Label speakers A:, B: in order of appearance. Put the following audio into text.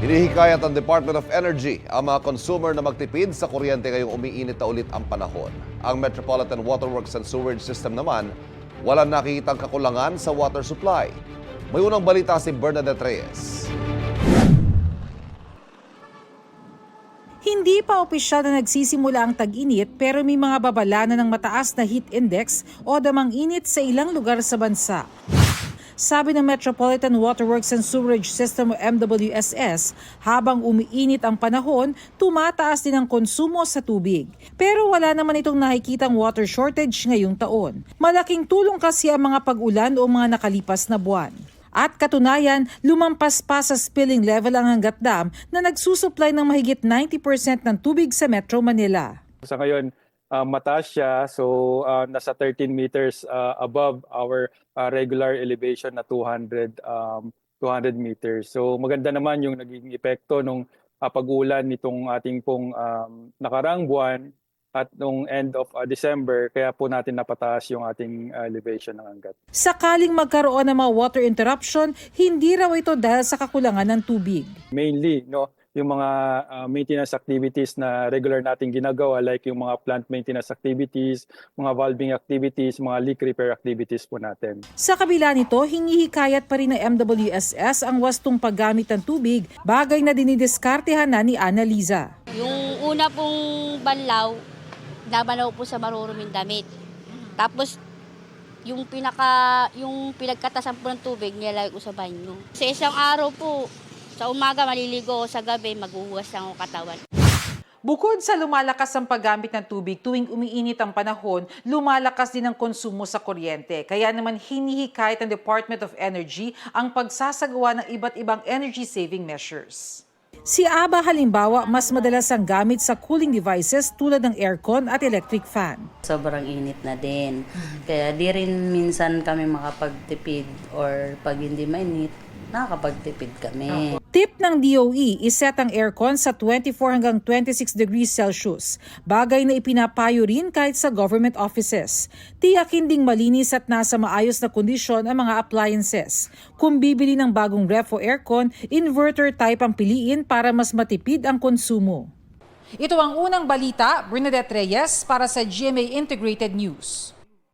A: Hinihikayat ng Department of Energy ang mga consumer na magtipid sa kuryente ngayong umiinit na ulit ang panahon. Ang Metropolitan Waterworks and Sewerage System naman, walang nakikitang kakulangan sa water supply. May unang balita si Bernadette Reyes.
B: Hindi pa opisyal na nagsisimula ang tag-init pero may mga babala na ng mataas na heat index o damang init sa ilang lugar sa bansa. Sabi ng Metropolitan Waterworks and Sewerage System o MWSS, habang umiinit ang panahon, tumataas din ang konsumo sa tubig. Pero wala naman itong nakikitang water shortage ngayong taon. Malaking tulong kasi ang mga pag-ulan o mga nakalipas na buwan. At katunayan, lumampas pa sa spilling level ang Angat Dam na nagsusupply ng mahigit 90% ng tubig sa Metro Manila.
C: Sa ngayon, mataas siya, so nasa 13 meters above our regular elevation na 200 meters. So maganda naman yung naging epekto ng pag-ulan nitong ating pong nakaraang buwan at nung end of December, kaya po natin napataas yung ating elevation ng Angat.
B: Sakaling magkaroon ng mga water interruption, hindi raw ito dahil sa kakulangan ng tubig.
C: Mainly, yung mga maintenance activities na regular nating ginagawa, like yung mga plant maintenance activities, mga valving activities, mga leak repair activities po natin.
B: Sa kabila nito, hinihikayat pa rin ng MWSS ang wastong paggamit ng tubig, bagay na dinidiskartehan na ni Annaliza.
D: Yung una pong banlaw, nabanaw po sa maruruming damit. Tapos yung pinagkatasan po ng tubig, nilalagay ko sa banyo. Sa isang araw po, sa umaga maliligo, sa gabi maghuhugas ng katawan.
B: Bukod sa lumalakas ang paggamit ng tubig tuwing umiinit ang panahon, lumalakas din ang konsumo sa kuryente. Kaya naman hinihikayat ng Department of Energy ang pagsasagawa ng iba't ibang energy-saving measures. Si Aba halimbawa, mas madalas ang gamit sa cooling devices tulad ng aircon at electric fan.
E: Sobrang init na din. Kaya di rin minsan kami makapagtipid or pag hindi mainit, nakakapagtipid kami.
B: Tip ng DOE, iset ang aircon sa 24 hanggang 26 degrees Celsius. Bagay na ipinapayo rin kahit sa government offices. Tiyakin ding malinis at nasa maayos na kondisyon ang mga appliances. Kung bibili ng bagong ref o aircon, inverter type ang piliin para mas matipid ang konsumo. Ito ang unang balita, Bernadette Reyes para sa GMA Integrated News.